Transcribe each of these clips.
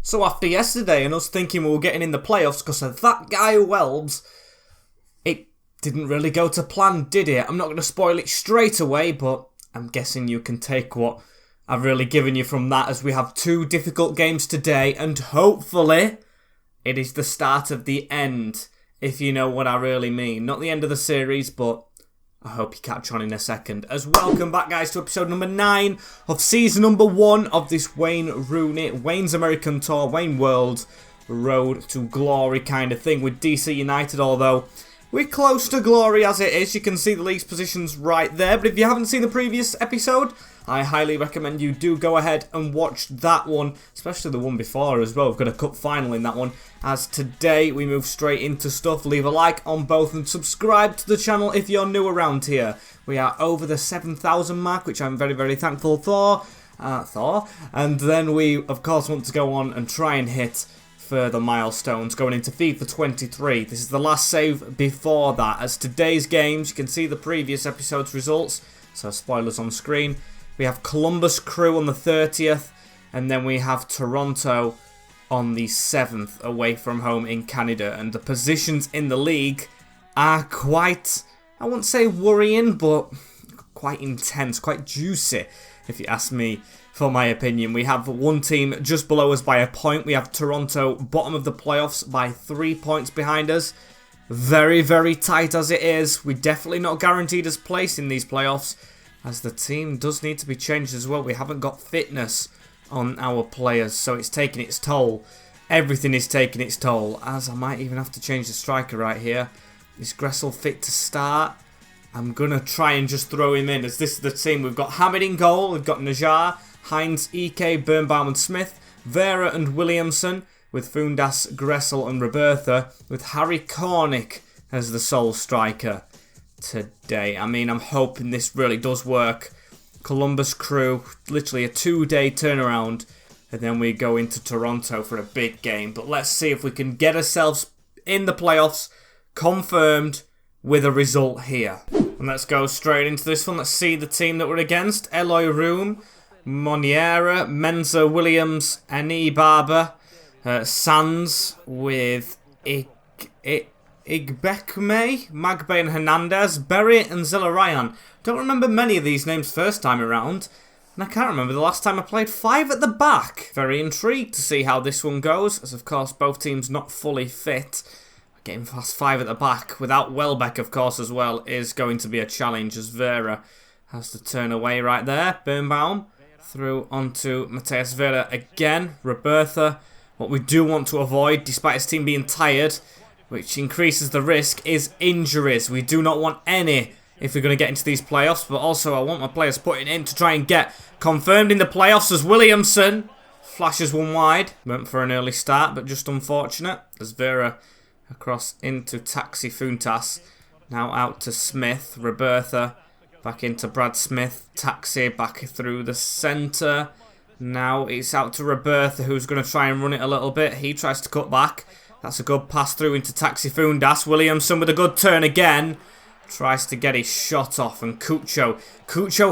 So after yesterday and us thinking we were getting in the playoffs because of that guy Welbs, it didn't really go to plan, did it? I'm not going to spoil it straight away, but I'm guessing you can take what I've really given you from that, as we have two difficult games today, and hopefully it is the start of the end, if you know what I really mean. Not the end of the series, but I hope you catch on in a second. As welcome back, guys, to episode number 9 of season number 1 of this Wayne Rooney, Wayne's American Tour, Wayne World Road to Glory kind of thing with DC United, although we're close to glory as it is. You can see the league's positions right there, but if you haven't seen the previous episode, I highly recommend you do go ahead and watch that one, especially the one before as well. We've got a cup final in that one. As today we move straight into stuff. Leave a like on both and subscribe to the channel if you're new around here. We are over the 7,000 mark, which I'm very, very thankful for. And then we, of course, want to go on and try and hit further milestones going into FIFA 23. This is the last save before that. As today's games, you can see the previous episode's results, so spoilers on screen. We have Columbus Crew on the 30th, and then we have Toronto on the 7th away from home in Canada. And the positions in the league are quite, I won't say worrying, but quite intense, quite juicy, if you ask me for my opinion. We have one team just below us by a point. We have Toronto bottom of the playoffs by 3 points behind us. Very, very tight as it is. We're definitely not guaranteed as place in these playoffs, as the team does need to be changed as well. We haven't got fitness on our players, so it's taking its toll. Everything is taking its toll, as I might even have to change the striker right here. Is Gressel fit to start? I'm going to try and just throw him in, as this is the team. We've got Hamid in goal, we've got Najar, Hines, Ike, Birnbaum and Smith, Vera and Williamson, with Fundas, Gressel and Roberta, with Harry Cornick as the sole striker today. I mean, I'm hoping this really does work. Columbus Crew, literally a 2-day turnaround, and then we go into Toronto for a big game. But let's see if we can get ourselves in the playoffs, confirmed with a result here. And let's go straight into this one. Let's see the team that we're against. Eloy Room, Moniera, Menza Williams, Annie Barber, Sands with Igbekme, Magbe and Hernandez, Berry and Zillarayan. Don't remember many of these names first time around, and I can't remember the last time I played 5 at the back. Very intrigued to see how this one goes, as of course both teams not fully fit. Getting past 5 at the back without Welbeck, of course, as well, is going to be a challenge, as Vera has to turn away right there. Birnbaum through onto Mateus Vera again. Roberta. What we do want to avoid, despite his team being tired, which increases the risk, is injuries. We do not want any if we're going to get into these playoffs, but also I want my players putting in to try and get confirmed in the playoffs, as Williamson flashes one wide. Went for an early start, but just unfortunate, as Vera across into Taxi Funtas. Now out to Smith. Roberta back into Brad Smith. Taxi back through the centre. Now it's out to Roberta, who's going to try and run it a little bit. He tries to cut back. That's a good pass through into Taxi Fundas. Williamson with a good turn again. Tries to get his shot off. And Cucho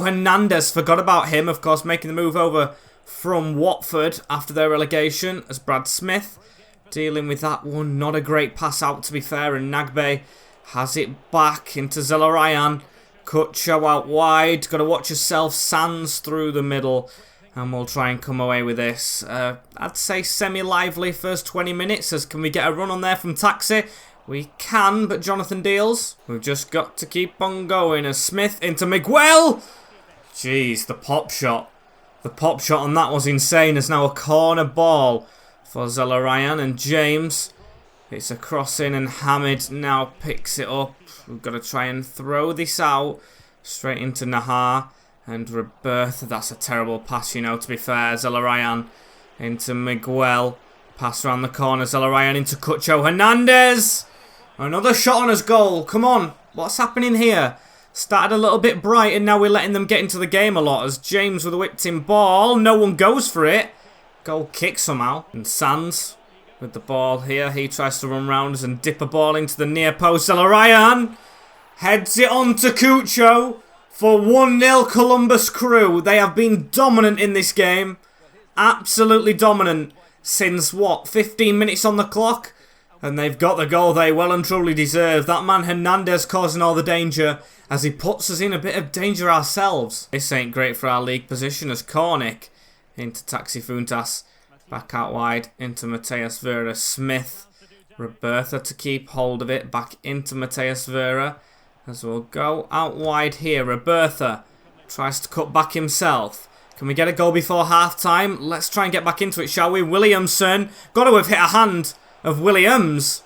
Hernandez, forgot about him. Of course, making the move over from Watford after their relegation, as Brad Smith dealing with that one. Not a great pass out, to be fair. And Nagbe has it back into Zellarayan. Cucho out wide. Got to watch yourself. Sands through the middle. And we'll try and come away with this. I'd say semi-lively first 20 minutes. As can we get a run on there from Taxi? We can, but Jonathan deals. We've just got to keep on going. As Smith into Miguel. Jeez, the pop shot. The pop shot on that was insane. It's now a corner ball for Zellarayan and James. It's a crossing and Hamid now picks it up. We've got to try and throw this out. Straight into Nahar. And Roberta, that's a terrible pass, you know, to be fair. Zellarayan into Miguel. Pass around the corner. Zellarayan into Cucho Hernandez. Another shot on his goal. Come on. What's happening here? Started a little bit bright and now we're letting them get into the game a lot. As James with a whipped in ball. No one goes for it. Goal kick somehow. And Sands with the ball here. He tries to run round us and dip a ball into the near post. Zellarayan heads it on to Cucho. For 1-0 Columbus Crew. They have been dominant in this game. Absolutely dominant. since, what, 15 minutes on the clock? And they've got the goal they well and truly deserve. That man Hernandez causing all the danger as he puts us in a bit of danger ourselves. This ain't great for our league position as Cornick into Taxi Funtas. Back out wide into Mateus Vera. Smith. Roberta to keep hold of it. Back into Mateus Vera. As we'll go out wide here. Roberta tries to cut back himself. Can we get a goal before half time? Let's try and get back into it, shall we? Williamson. Got to have hit a hand of Williams.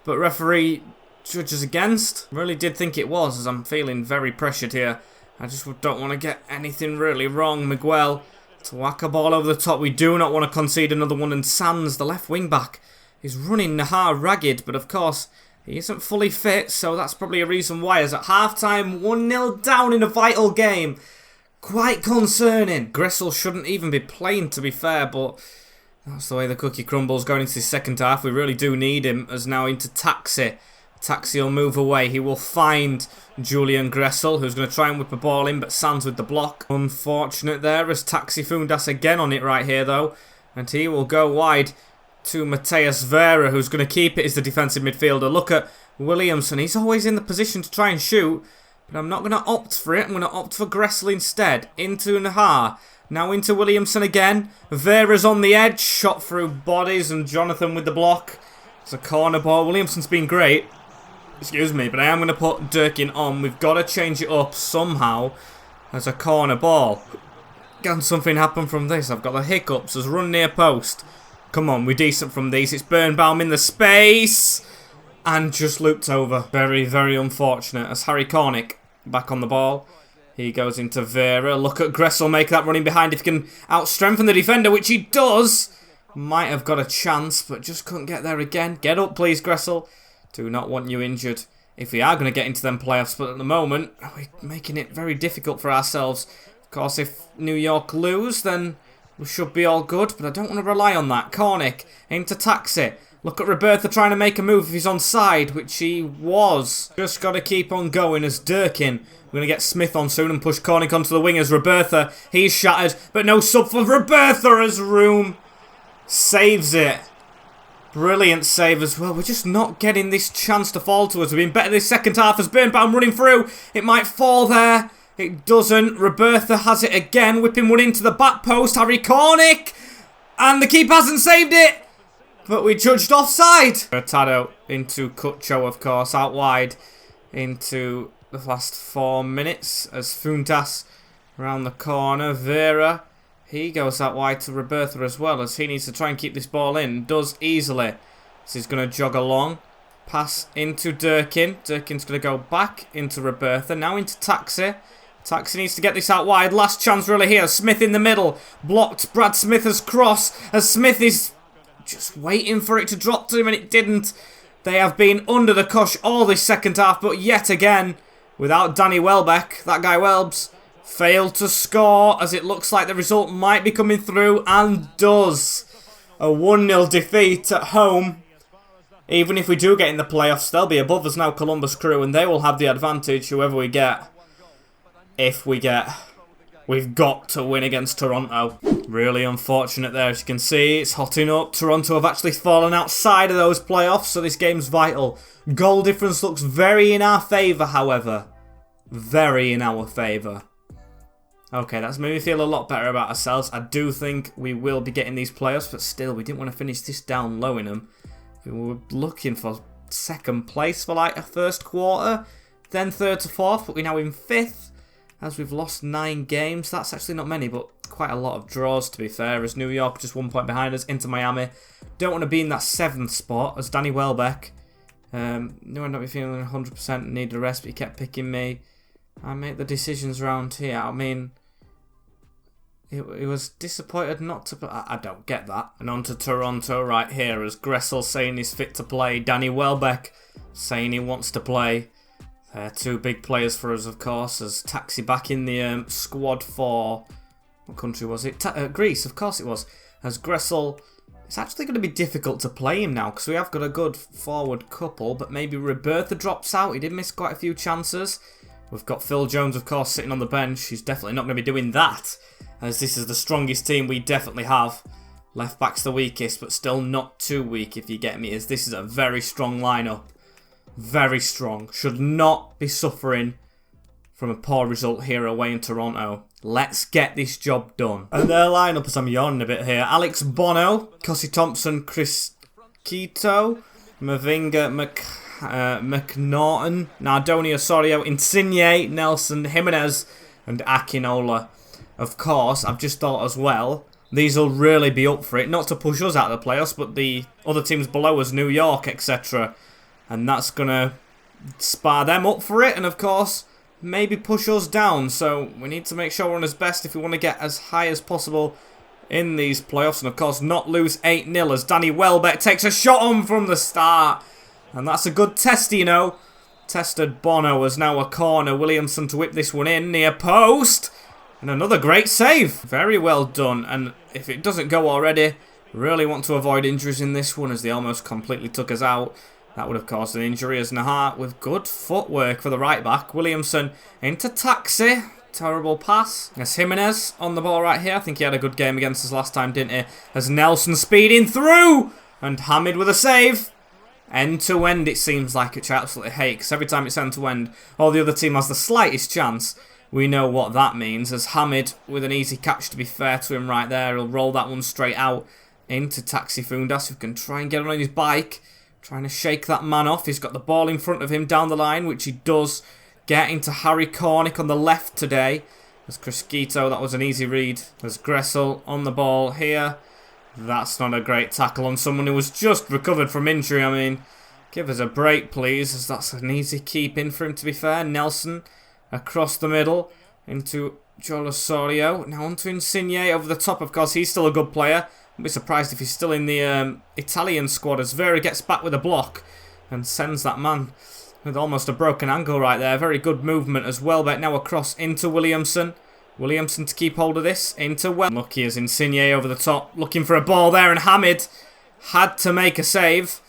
But referee judges against. Really did think it was, as I'm feeling very pressured here. I just don't want to get anything really wrong. Miguel to whack a ball over the top. We do not want to concede another one. And Sands, the left wing back, is running Nahar ragged. But of course, he isn't fully fit. So that's probably a reason why. As at half-time, 1-0 down in a vital game. Quite concerning. Gressel shouldn't even be playing, to be fair. But that's the way the cookie crumbles going into the second half. We really do need him. As now into Taxi. Taxi will move away. He will find Julian Gressel, who's going to try and whip a ball in, but Sands with the block. Unfortunate there as Taxi Fundas again on it right here, though. And he will go wide to Mateus Vera, who's going to keep it as the defensive midfielder. Look at Williamson. He's always in the position to try and shoot, but I'm not going to opt for it. I'm going to opt for Gressel instead. Into Nahar. Now into Williamson again. Vera's on the edge. Shot through bodies and Jonathan with the block. It's a corner ball. Williamson's been great. Excuse me, but I am going to put Durkin on. We've got to change it up somehow as a corner ball. Can something happen from this? I've got the hiccups as run near post. Come on, we're decent from these. It's Birnbaum in the space. And just looped over. Very, very unfortunate as Harry Cornick back on the ball. He goes into Vera. Look at Gressel make that running behind if he can out-strengthen the defender, which he does. Might have got a chance, but just couldn't get there again. Get up, please, Gressel. Do not want you injured if we are going to get into them playoffs, but at the moment, we're making it very difficult for ourselves. Of course, if New York lose, then we should be all good, but I don't want to rely on that. Cornick into Taxi. Look at Roberta trying to make a move if he's onside, which he was. Just got to keep on going as Durkin. We're going to get Smith on soon and push Cornick onto the wing as Roberta. He's shattered, but no sub for Roberta as Room saves it. Brilliant save as well. We're just not getting this chance to fall to us. We've been better this second half as Birnbaum running through. It might fall there. It doesn't. Roberta has it again. Whipping one into the back post. Harry Cornick. And the keeper hasn't saved it. But we judged offside. Hurtado into Cutcho, of course. Out wide into the last 4 minutes as Funtas around the corner. Vera. He goes out wide to Roberta as well as he needs to try and keep this ball in. Does easily. So he's going to jog along. Pass into Durkin. Durkin's going to go back into Roberta. Now into Taxi. Taxi needs to get this out wide. Last chance really here. Smith in the middle. Blocked. Brad Smith has crossed as Smith is just waiting for it to drop to him and it didn't. They have been under the cosh all this second half, but yet again, without Danny Welbeck, that guy Welbs, failed to score as it looks like the result might be coming through and does. A 1-0 defeat at home. Even if we do get in the playoffs, they'll be above us now, Columbus Crew, and they will have the advantage, whoever we get. If we get. We've got to win against Toronto. Really unfortunate there, as you can see. It's hotting up. Toronto have actually fallen outside of those playoffs, so this game's vital. Goal difference looks very in our favour, however. Very in our favour. Okay, that's made me feel a lot better about ourselves. I do think we will be getting these playoffs, but still, we didn't want to finish this down low in them. We were looking for second place for like a first quarter, then third to fourth, but we're now in fifth, as we've lost 9 games. That's actually not many, but quite a lot of draws, to be fair, as New York just 1 point behind us, into Miami. Don't want to be in that 7th spot, as Danny Welbeck. No, I'd not be feeling 100%, need a rest, but he kept picking me. I make the decisions around here. I mean, he was disappointed not to, but I don't get that. And on to Toronto right here as Gressel saying he's fit to play. Danny Welbeck saying he wants to play. They're 2 big players for us, of course, as Taxi back in the squad for, what country was it? Greece, of course it was. As Gressel, it's actually going to be difficult to play him now because we have got a good forward couple, but maybe Roberta drops out. He did miss quite a few chances. We've got Phil Jones, of course, sitting on the bench. He's definitely not going to be doing that, as this is the strongest team we definitely have. Left back's the weakest, but still not too weak if you get me, as this is a very strong lineup. Very strong. Should not be suffering from a poor result here away in Toronto. Let's get this job done. And their lineup, as I'm yawning a bit here. Alex Bono, Cossie Thompson, Chris Quito, Mavinga, McNaughton, Nardoni Osorio, Insigne, Nelson, Jimenez, and Akinola. Of course, I've just thought as well, these will really be up for it. Not to push us out of the playoffs, but the other teams below us, New York, etc. And that's going to spar them up for it. And of course, maybe push us down. So we need to make sure we're on as best if we want to get as high as possible in these playoffs. And of course, not lose 8-0 as Danny Welbeck takes a shot on from the start. And that's a good test, you know. Tested Bono as now a corner. Williamson to whip this one in near post. And another great save. Very well done. And if it doesn't go already, really want to avoid injuries in this one as they almost completely took us out. That would have caused an injury as Nahar with good footwork for the right back. Williamson into Taxi. Terrible pass. As Jimenez on the ball right here. I think he had a good game against us last time, didn't he? As Nelson speeding through. And Hamid with a save. End to end it seems like, which I absolutely hate. Because every time it's end to end, all the other team has the slightest chance. We know what that means, as Hamid, with an easy catch to be fair to him right there, he'll roll that one straight out into Taxi Fundas, who can try and get on his bike, trying to shake that man off. He's got the ball in front of him down the line, which he does get into Harry Cornick on the left today. As Crisquito, that was an easy read. As Gressel on the ball here. That's not a great tackle on someone who was just recovered from injury. I mean, give us a break, please, as that's an easy keep in for him, to be fair. Nelson across the middle into Joel Osorio. Now onto Insigne over the top, of course. He's still a good player. I'd be surprised if he's still in the Italian squad as Vera gets back with a block and sends that man with almost a broken ankle right there. Very good movement as well. But now across into Williamson. Williamson to keep hold of this. Into Lucky as Insigne over the top. Looking for a ball there, and Hamid had to make a save.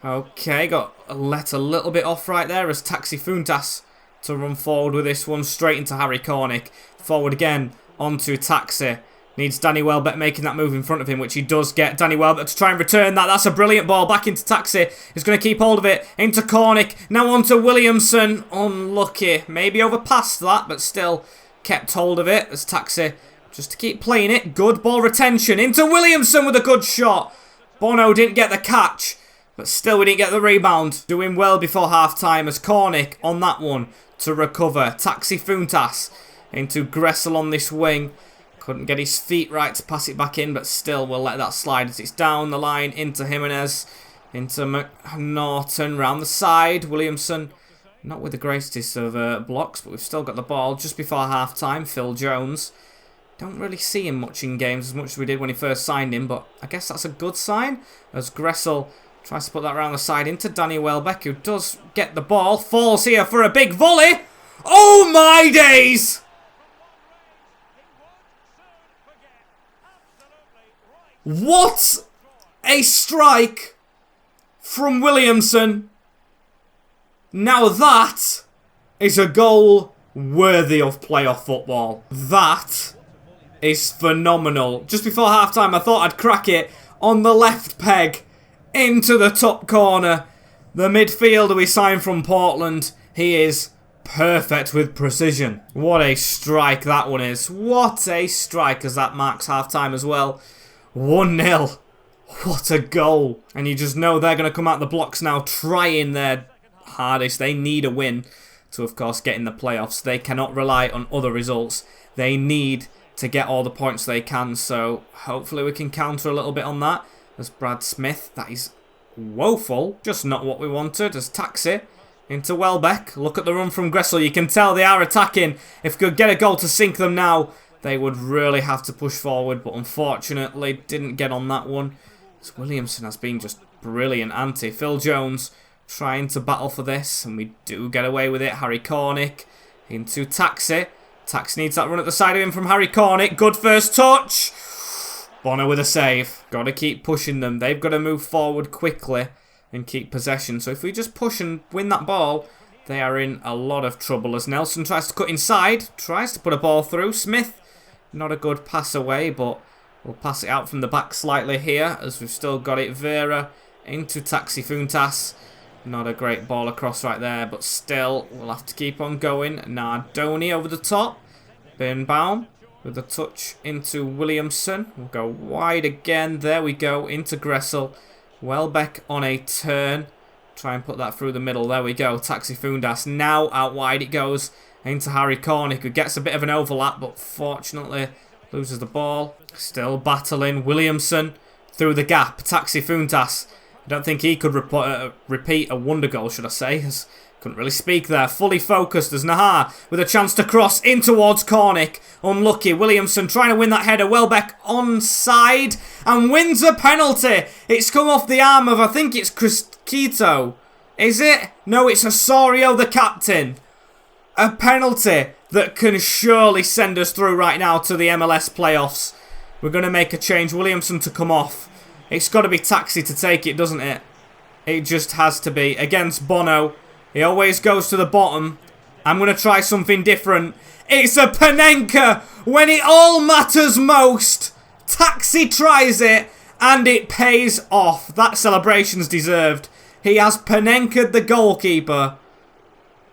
Okay, got let a little bit off right there as Taxi Funtas to run forward with this one straight into Harry Cornick. Forward again onto Taxi. Needs Danny Welbeck making that move in front of him, which he does get. Danny Welbeck to try and return that. That's a brilliant ball back into Taxi. He's going to keep hold of it into Cornick. Now onto Williamson. Unlucky. Maybe overpassed that, but still kept hold of it as Taxi just to keep playing it. Good ball retention into Williamson with a good shot. Bono didn't get the catch, but still we didn't get the rebound. Doing well before half-time as Cornick on that one to recover. Taxi Funtas into Gressel on this wing. Couldn't get his feet right to pass it back in, but still we'll let that slide as it's down the line into Jimenez. Into McNaughton round the side. Williamson not with the greatest of blocks, but we've still got the ball just before half-time. Phil Jones. Don't really see him much in games as much as we did when he first signed him, but I guess that's a good sign as Gressel tries to put that around the side into Danny Welbeck, who does get the ball. Falls here for a big volley. Oh my days! What a strike from Williamson. Now that is a goal worthy of playoff football. That is phenomenal. Just before half-time, I thought I'd crack it on the left peg into the top corner. The midfielder we signed from Portland, he is perfect with precision. What a strike that one is. What a strike, as that marks half-time as well. 1-0. What a goal. And you just know they're going to come out the blocks now trying their hardest. They need a win to, of course, get in the playoffs. They cannot rely on other results. They need to get all the points they can. So hopefully we can counter a little bit on that. As Brad Smith, that is woeful. Just not what we wanted. As Taxi into Welbeck. Look at the run from Gressel. You can tell they are attacking. If we could get a goal to sink them now, they would really have to push forward, but unfortunately didn't get on that one. As Williamson has been just brilliant anti. Phil Jones trying to battle for this, and we do get away with it. Harry Cornick into Taxi. Taxi needs that run at the side of him from Harry Cornick. Good first touch. Bono with a save. Got to keep pushing them. They've got to move forward quickly and keep possession. So if we just push and win that ball, they are in a lot of trouble. As Nelson tries to cut inside, tries to put a ball through. Smith, not a good pass away, but We'll pass it out from the back slightly here, as we've still got it. Vera into Taxi Funtas. Not a great ball across right there, but still, we'll have to keep on going. Nardoni over the top. Birnbaum with a touch into Williamson. We'll go wide again. There we go, into Gressel. Welbeck on a turn. Try and put that through the middle. There we go. Taxi Fundas. Now out wide it goes into Harry Cornick, who gets a bit of an overlap, but fortunately loses the ball. Still battling. Williamson through the gap. Taxi Funtas. I don't think he could repeat a wonder goal, should I say. Couldn't really speak there. Fully focused as Nahar with a chance to cross in towards Cornick. Unlucky. Williamson trying to win that header. Welbeck onside and wins a penalty. It's come off the arm of, I think it's Quito. Is it? No, it's Osorio, the captain. A penalty that can surely send us through right now to the MLS playoffs. We're going to make a change. Williamson to come off. It's got to be Taxi to take it, doesn't it? It just has to be. Against Bono. He always goes to the bottom. I'm going to try something different. It's a Panenka when it all matters most. Taxi tries it and it pays off. That celebration's deserved. He has Panenka the goalkeeper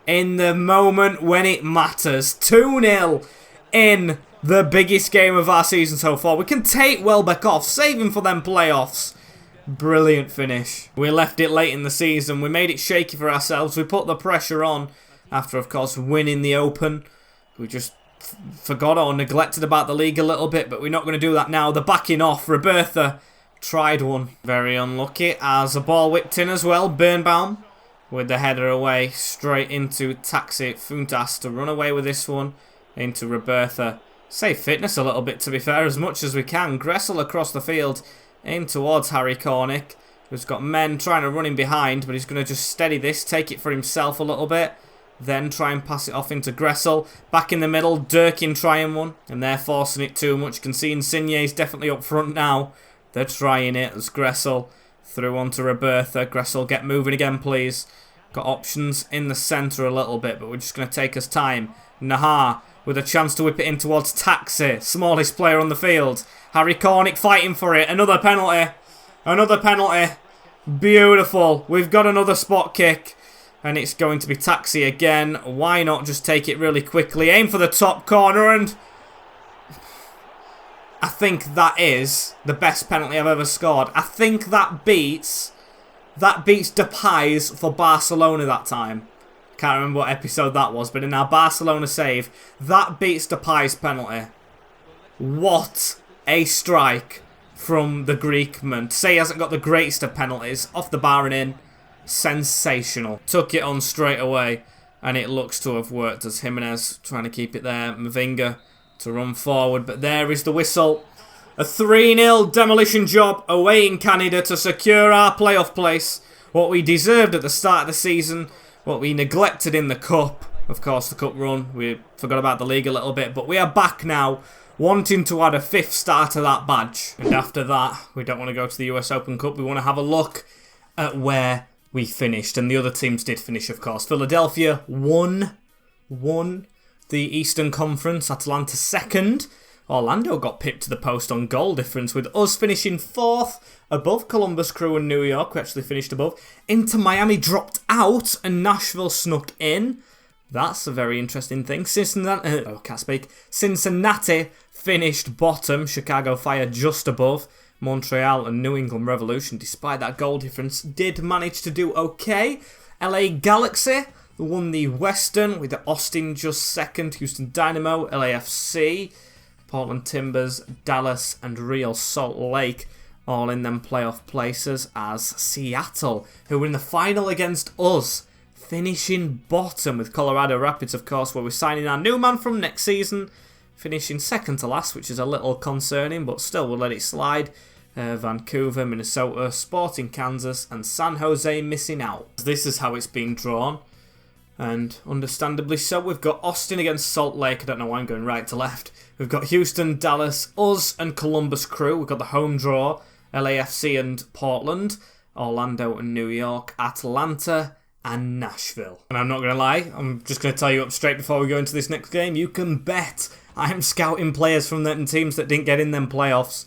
in the moment when it matters. 2-0 in the biggest game of our season so far. We can take Welbeck off, save him for them playoffs. Brilliant finish. We left it late in the season. We made it shaky for ourselves. We put the pressure on after, of course, winning the Open. We just forgot or neglected about the league a little bit, but we're not going to do that now. The backing off. Roberta tried one. Very unlucky as a ball whipped in as well. Birnbaum with the header away straight into Taxi Funtas to run away with this one into Roberta. Save fitness a little bit, to be fair, as much as we can. Gressel across the field in towards Harry Cornick, who's got men trying to run in behind, but he's going to just steady this, take it for himself a little bit, then try and pass it off into Gressel. Back in the middle, Durkin trying one, and they're forcing it too much. You can see Insigne's definitely up front now. They're trying it as Gressel through onto Roberta. Gressel, get moving again, please. Got options in the centre a little bit, but we're just going to take us time. Nahar with a chance to whip it in towards Taxi, smallest player on the field. Harry Cornick fighting for it. Another penalty. Another penalty. Beautiful. We've got another spot kick. And it's going to be Taxi again. Why not just take it really quickly? Aim for the top corner, and I think that is the best penalty I've ever scored. I think that beats Depay's for Barcelona that time. Can't remember what episode that was, but in our Barcelona save, that beats Depay's penalty. What a strike from the Greekman. To say he hasn't got the greatest of penalties, off the bar and in, sensational. Took it on straight away, and it looks to have worked as Jimenez trying to keep it there. Mavinga to run forward, but there is the whistle. A 3-0 demolition job away in Canada to secure our playoff place. What we deserved at the start of the season, what we neglected in the Cup. Of course, the Cup run, we forgot about the league a little bit, but we are back now, wanting to add a 5th star to that badge. And after that, we don't want to go to the US Open Cup. We want to have a look at where we finished. And the other teams did finish, of course. Philadelphia won the Eastern Conference. Atlanta 2nd. Orlando got pipped to the post on goal difference, with us finishing 4th above Columbus Crew and New York, who actually finished above. Inter Miami dropped out and Nashville snuck in. That's a very interesting thing. Cincinnati finished bottom. Chicago Fire just above. Montreal and New England Revolution, despite that goal difference, did manage to do okay. LA Galaxy won the Western with Austin just 2nd. Houston Dynamo, LAFC, Portland Timbers, Dallas and Real Salt Lake all in them playoff places, as Seattle, who were in the final against us, finishing bottom, with Colorado Rapids, of course, where we're signing our new man from next season, finishing 2nd to last, which is a little concerning, but still we'll let it slide. Vancouver, Minnesota, Sporting Kansas and San Jose missing out. This is how it's been drawn, and understandably so. We've got Austin against Salt Lake. I don't know why I'm going right to left. We've got Houston, Dallas, us and Columbus Crew. We've got the home draw, LAFC and Portland, Orlando and New York, Atlanta and Nashville. And I'm not going to lie, I'm just going to tell you up straight before we go into this next game, you can bet I am scouting players from them teams that didn't get in them playoffs.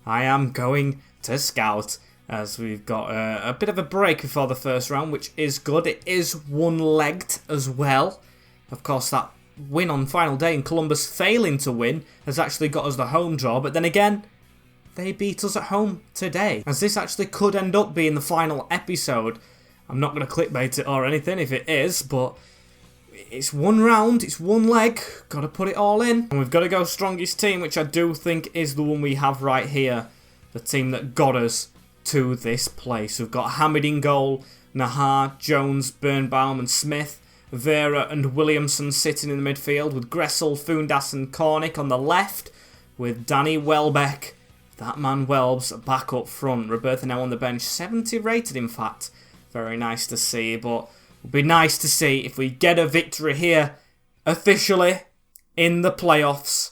I am going to scout, as we've got a bit of a break before the first round, which is good. It is one-legged as well. Of course, that win on final day and Columbus failing to win has actually got us the home draw, but then again, they beat us at home today, as this actually could end up being the final episode. I'm not going to clickbait it or anything if it is, but it's one round, it's one leg, got to put it all in. And we've got to go strongest team, which I do think is the one we have right here. The team that got us to this place. We've got Hamid in goal, Nahar, Jones, Birnbaum and Smith, Vera and Williamson sitting in the midfield, with Gressel, Fundas and Cornick on the left, with Danny Welbeck, that man Welbs, back up front. Roberta now on the bench, 70 rated in fact. Very nice to see, but it would be nice to see if we get a victory here, officially, in the playoffs.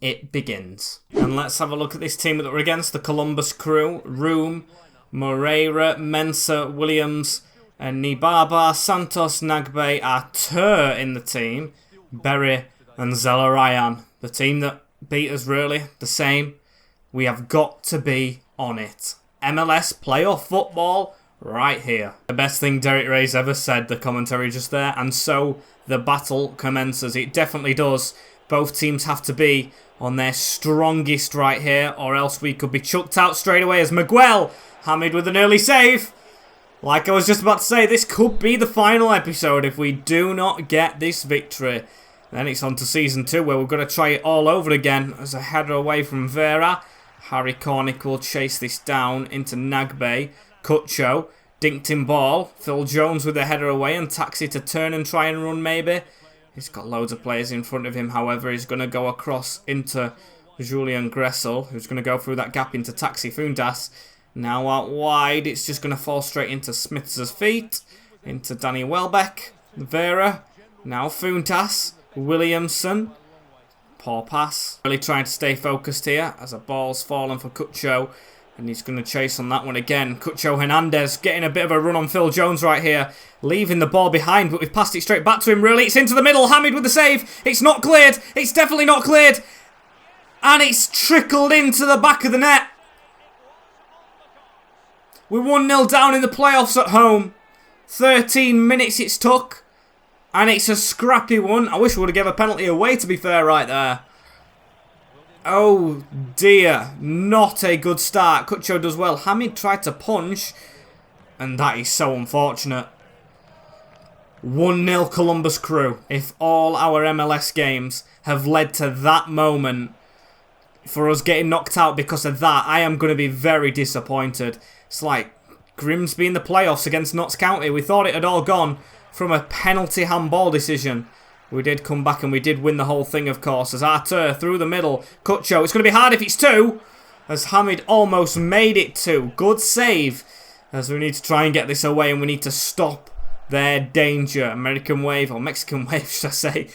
It begins. And let's have a look at this team that we're against. The Columbus crew, Room, Moreira, Mensah, Williams, and Nibaba, Santos, Nagbe, Artur in the team, Berry and Zelarayan. The team that beat us, really, the same. We have got to be on it. MLS playoff football right here. The best thing Derek Ray's ever said, the commentary just there, and so the battle commences. It definitely does. Both teams have to be on their strongest right here, or else we could be chucked out straight away as Miguel Hamid with an early save. Like I was just about to say, this could be the final episode if we do not get this victory. Then it's on to Season 2, where we're going to try it all over again as a header away from Vera. Harry Cornick will chase this down into Nagbe. Cutcho, dinked in ball. Phil Jones with a header away and Taxi to turn and try and run maybe. He's got loads of players in front of him, however. He's going to go across into Julian Gressel, who's going to go through that gap into Taxi Fundas. Now out wide, it's just going to fall straight into Smith's feet. Into Danny Welbeck. Vera. Now Funtas. Williamson. Poor pass. Really trying to stay focused here as a ball's fallen for Cutcho. And he's going to chase on that one again. Cutcho Hernandez getting a bit of a run on Phil Jones right here. Leaving the ball behind, but we've passed it straight back to him, really. It's into the middle. Hamid with the save. It's not cleared. It's definitely not cleared. And it's trickled into the back of the net. We're 1-0 down in the playoffs at home. 13 minutes it's took. And it's a scrappy one. I wish we would have given a penalty away, to be fair, right there. Oh dear, not a good start. Cutcho does well. Hamid tried to punch, and that is so unfortunate. 1-0 Columbus crew. If all our MLS games have led to that moment, for us getting knocked out because of that, I am going to be very disappointed. It's like Grimsby in the playoffs against Notts County. We thought it had all gone from a penalty handball decision. We did come back and we did win the whole thing, of course, as Artur through the middle. Cutcho, it's going to be hard if it's 2, as Hamid almost made it 2. Good save, as we need to try and get this away and we need to stop their danger. American wave, or Mexican wave, should I say,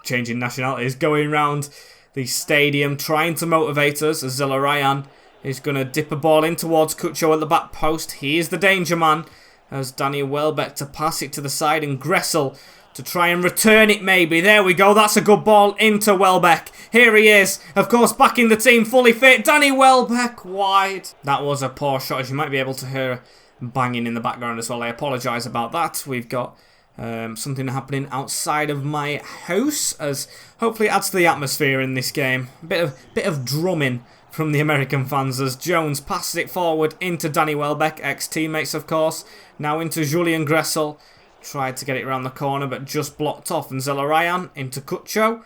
changing nationalities, going round the stadium, trying to motivate us, as Zelarayan is going to dip a ball in towards Cutcho at the back post. He is the danger man, as Danny Welbeck to pass it to the side, and Gressel to try and return it maybe. There we go. That's a good ball into Welbeck. Here he is. Of course, back in the team, fully fit. Danny Welbeck wide. That was a poor shot, as you might be able to hear banging in the background as well. I apologise about that. We've got something happening outside of my house, as hopefully it adds to the atmosphere in this game. A bit of drumming from the American fans, as Jones passes it forward into Danny Welbeck, ex-teammates of course. Now into Julian Gressel. Tried to get it around the corner, but just blocked off. And Zelarayan into Cutcho.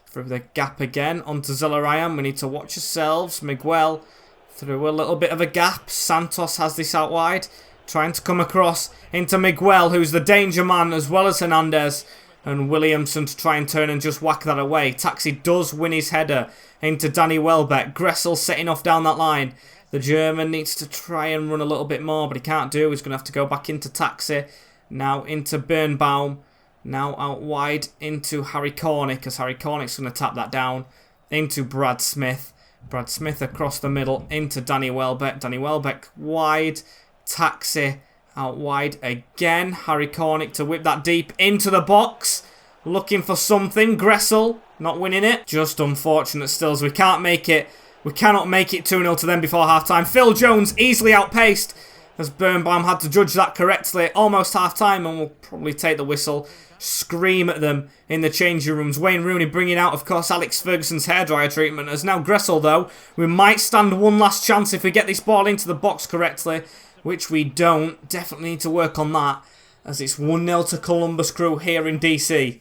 Through the gap again. Onto Zelarayan. We need to watch ourselves. Miguel through a little bit of a gap. Santos has this out wide. Trying to come across into Miguel, who's the danger man, as well as Hernandez. And Williamson to try and turn and just whack that away. Taxi does win his header into Danny Welbeck. Gressel setting off down that line. The German needs to try and run a little bit more, but he can't do. He's going to have to go back into Taxi. Now into Birnbaum. Now out wide into Harry Cornick, as Harry Cornick's going to tap that down. Into Brad Smith. Brad Smith across the middle into Danny Welbeck. Danny Welbeck wide. Taxi out wide again. Harry Cornick to whip that deep into the box. Looking for something. Gressel not winning it. Just unfortunate still, as we can't make it We cannot make it 2-0 to them before half-time. Phil Jones easily outpaced as Birnbaum had to judge that correctly. Almost half-time, and we'll probably take the whistle. Scream at them in the changing rooms. Wayne Rooney bringing out, of course, Alex Ferguson's hairdryer treatment. As now Gressel, though, we might stand one last chance if we get this ball into the box correctly, which we don't. Definitely need to work on that, as it's 1-0 to Columbus Crew here in DC.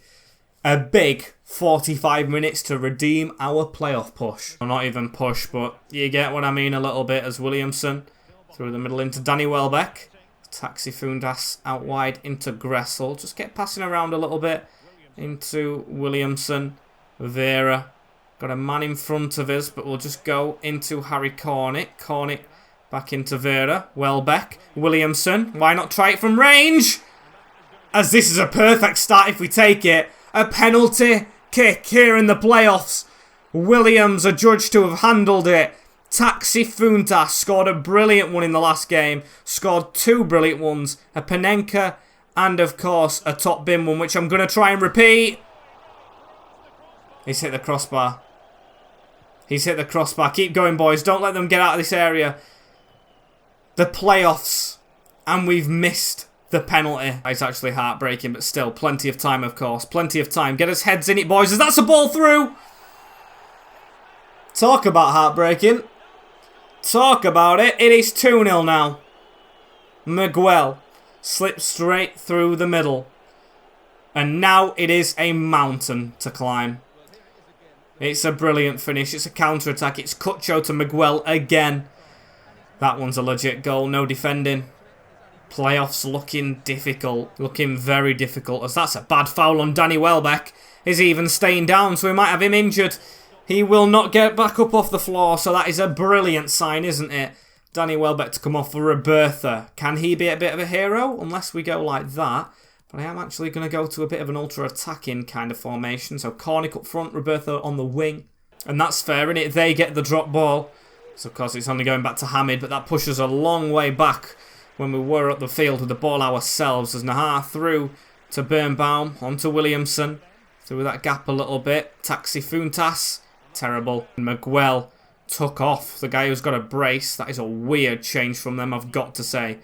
A big 45 minutes to redeem our playoff push. Well, not even push, but you get what I mean a little bit, as Williamson through the middle into Danny Welbeck. Taxi Fundas out wide into Gressel. Just get passing around a little bit into Williamson. Vera. Got a man in front of us, but we'll just go into Harry Cornick. Cornick back into Vera. Welbeck. Williamson. Why not try it from range? As this is a perfect start if we take it. A penalty kick here in the playoffs. Williams adjudged to have handled it. Taxi Funtas scored a brilliant one in the last game. Scored 2 brilliant ones. A Panenka and, of course, a top bin one, which I'm going to try and repeat. He's hit the crossbar. He's hit the crossbar. Keep going, boys. Don't let them get out of this area. The playoffs. And we've missed the penalty. It's actually heartbreaking, but still, plenty of time, of course. Plenty of time. Get us heads in it, boys, as that's a ball through. Talk about heartbreaking. Talk about it. It is 2-0 now. Miguel slips straight through the middle. And now it is a mountain to climb. It's a brilliant finish. It's a counter-attack. It's Cucho to Miguel again. That one's a legit goal. No defending. Playoffs looking difficult. Looking very difficult, as that's a bad foul on Danny Welbeck. He's even staying down, so we might have him injured. He will not get back up off the floor, so that is a brilliant sign, isn't it? Danny Welbeck to come off for Robertha. Can he be a bit of a hero? Unless we go like that. But I am actually going to go to a bit of an ultra-attacking kind of formation. So Cornick up front, Robertha on the wing. And that's fair, innit? They get the drop ball. So, of course, it's only going back to Hamid, but that pushes a long way back when we were up the field with the ball ourselves. As Nahar through to Birnbaum, onto Williamson. Through that gap a little bit. Taxi Funtas. Terrible. And Miguel took off the guy who's got a brace. That is a weird change from them, I've got to say.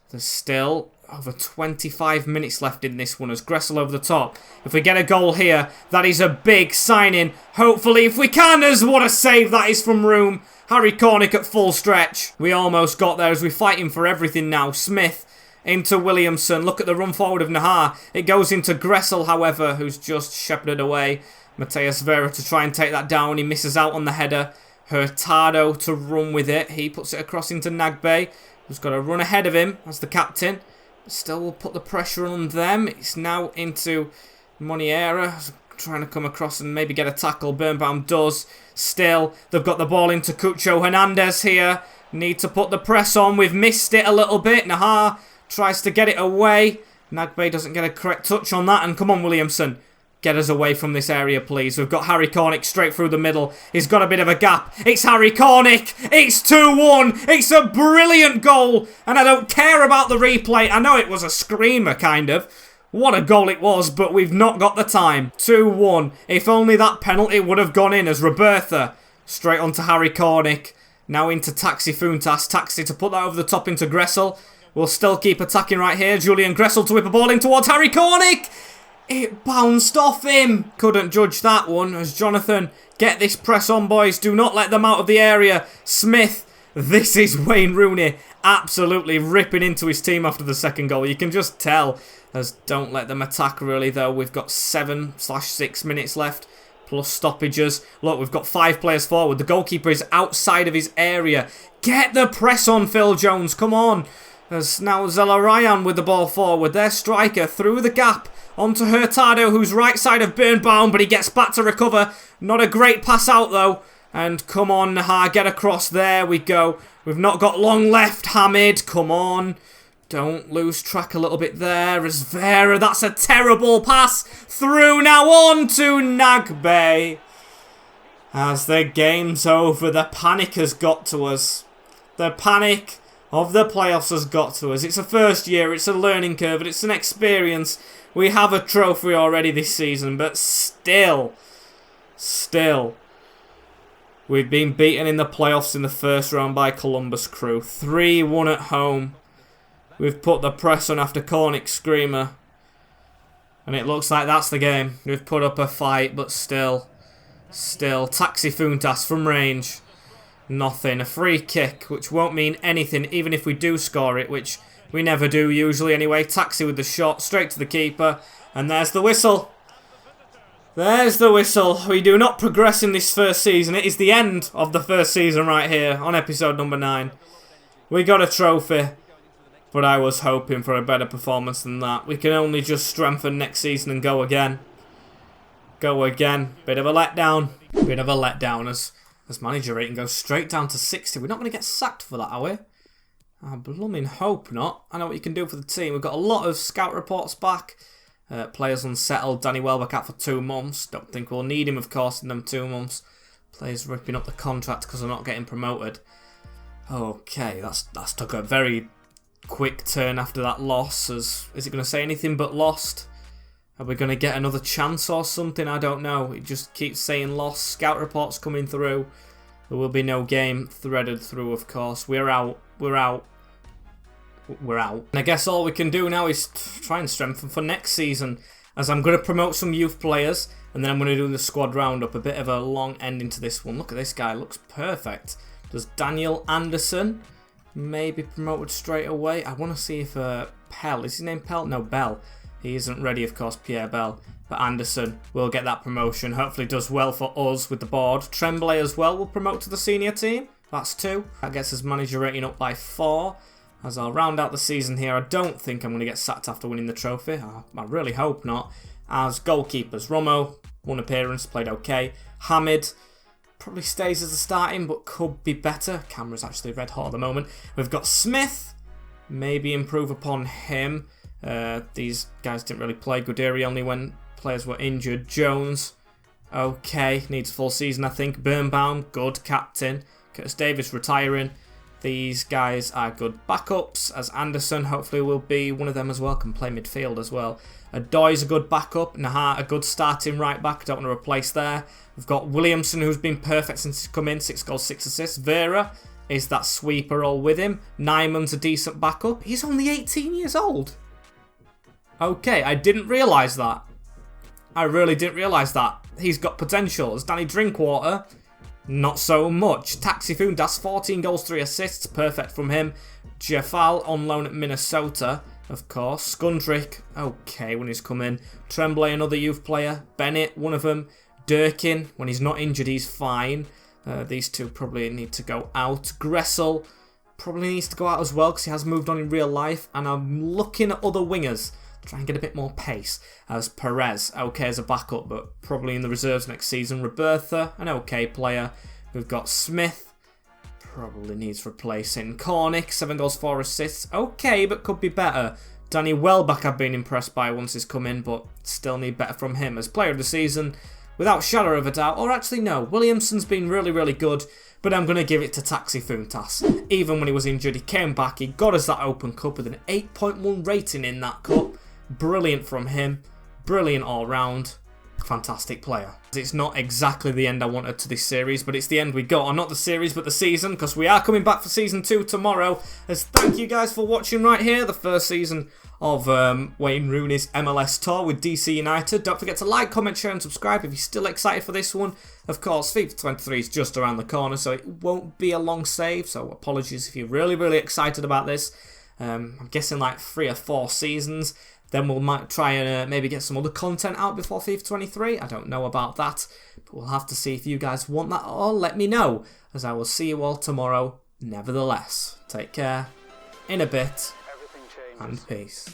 There's still over 25 minutes left in this one as Gressel over the top. If we get a goal here, that is a big signing. Hopefully, if we can, as what a save that is from Room. Harry Cornick at full stretch. We almost got there as we're fighting for everything now. Smith into Williamson. Look at the run forward of Nahar. It goes into Gressel, however, who's just shepherded away. Mateus Vera to try and take that down. He misses out on the header. Hurtado to run with it. He puts it across into Nagbe, who's got to run ahead of him as the captain. Still will put the pressure on them. It's now into Moniera, trying to come across and maybe get a tackle. Birnbaum does. Still, they've got the ball into Cucho Hernandez here. Need to put the press on. We've missed it a little bit. Nahar tries to get it away. Nagbe doesn't get a correct touch on that. And come on, Williamson. Get us away from this area, please. We've got Harry Cornick straight through the middle. He's got a bit of a gap. It's Harry Cornick. It's 2-1. It's a brilliant goal. And I don't care about the replay. I know it was a screamer, kind of. What a goal it was, but we've not got the time. 2-1. If only that penalty would have gone in as Robertha. Straight onto Harry Cornick. Now into Taxi Funtas. Taxi to put that over the top into Gressel. We'll still keep attacking right here. Julian Gressel to whip a ball in towards Harry Cornick. It bounced off him. Couldn't judge that one as Jonathan. Get this press on, boys. Do not let them out of the area. Smith. This is Wayne Rooney absolutely ripping into his team after the second goal. You can just tell. As don't let them attack really, though. We've got 7/6 minutes left. Plus stoppages. Look, we've got 5 players forward. The goalkeeper is outside of his area. Get the press on, Phil Jones. Come on. There's now Zella Ryan with the ball forward. Their striker through the gap. Onto Hurtado, who's right side of Birnbaum, but he gets back to recover. Not a great pass out, though. And come on, Nahar, get across. There we go. We've not got long left, Hamid. Come on. Don't lose track a little bit there. As Vera, that's a terrible pass. Through now on to Nagbe. As the game's over, the panic has got to us. The panic of the playoffs has got to us. It's a first year, it's a learning curve, and it's an experience. We have a trophy already this season, but still, We've been beaten in the playoffs in the first round by Columbus Crew. 3-1 at home. We've put the press on after Cornick Screamer. And it looks like that's the game. We've put up a fight, but still. Taxi Funtas from range. Nothing. A free kick, which won't mean anything, even if we do score it, which we never do usually anyway. Taxi with the shot, straight to the keeper. And there's the whistle. There's the whistle. We do not progress in this first season. It is the end of the first season right here on episode number 9. We got a trophy, but I was hoping for a better performance than that. We can only just strengthen next season and go again. Bit of a letdown. As manager rating goes straight down to 60. We're not going to get sacked for that, are we? I blooming hope not. I know what you can do for the team. We've got a lot of scout reports back. Players unsettled. Danny Welbeck out for 2 months. Don't think we'll need him, of course, in them 2 months. Players ripping up the contract because they're not getting promoted. Okay, that's took a very quick turn after that loss. Is it going to say anything but lost? Are we going to get another chance or something? I don't know. It just keeps saying lost. Scout reports coming through. There will be no game threaded through, of course. We're out. And I guess all we can do now is try and strengthen for next season, as I'm going to promote some youth players and then I'm going to do the squad roundup. A bit of a long ending to this one. Look at this guy, looks perfect. Does Daniel Anderson maybe promoted straight away? I want to see if Pell, is his name Pell? No, Bell. He isn't ready, of course, Pierre Bell. But Anderson will get that promotion. Hopefully does well for us with the board. Tremblay as well will promote to the senior team. That's 2. That gets his manager rating up by 4. As I'll round out the season here, I don't think I'm going to get sacked after winning the trophy. I really hope not. As goalkeepers, Romo, 1 appearance, played okay. Hamid probably stays as a starting, but could be better. Camera's actually red hot at the moment. We've got Smith. Maybe improve upon him. These guys didn't really play. Guderi only when players were injured. Jones, okay, needs a full season, I think. Birnbaum, good captain. Curtis Davis retiring. These guys are good backups, as Anderson hopefully will be one of them as well, can play midfield as well. Adoy's a good backup, Nahar a good starting right back, don't want to replace there. We've got Williamson, who's been perfect since he's come in, 6 goals, 6 assists. Vera is that sweeper all with him. Nyman's a decent backup. He's only 18 years old. Okay, I didn't realise that. I really didn't realise that. He's got potential. As Danny Drinkwater, not so much. Taxi Funtas, 14 goals, 3 assists. Perfect from him. Jeffal on loan at Minnesota, of course. Skundrick, okay, when he's come in. Tremblay, another youth player. Bennett, one of them. Durkin, when he's not injured, he's fine. These 2 probably need to go out. Gressel probably needs to go out as well because he has moved on in real life. And I'm looking at other wingers. Try and get a bit more pace. As Perez, okay as a backup, but probably in the reserves next season. Roberta, an okay player. We've got Smith, probably needs replacing. Cornick, 7 goals, 4 assists. Okay, but could be better. Danny Welbeck I've been impressed by once he's come in, but still need better from him. As player of the season, without shadow of a doubt. Or actually no, Williamson's been really, really good. But I'm going to give it to Taxi Funtas. Even when he was injured, he came back. He got us that Open Cup with an 8.1 rating in that cup. Brilliant from him. Brilliant all round. Fantastic player. It's not exactly the end I wanted to this series, but it's the end we got. Or not the series, but the season, because we are coming back for Season 2 tomorrow. As thank you guys for watching right here. The first season of Wayne Rooney's MLS tour with DC United. Don't forget to like, comment, share and subscribe if you're still excited for this one. Of course, FIFA 23 is just around the corner, so it won't be a long save. So apologies if you're really, really excited about this. I'm guessing like 3 or 4 seasons. Then we might try and maybe get some other content out before FIFA 23. I don't know about that. But we'll have to see if you guys want that or let me know. As I will see you all tomorrow. Nevertheless, take care, in a bit, and peace.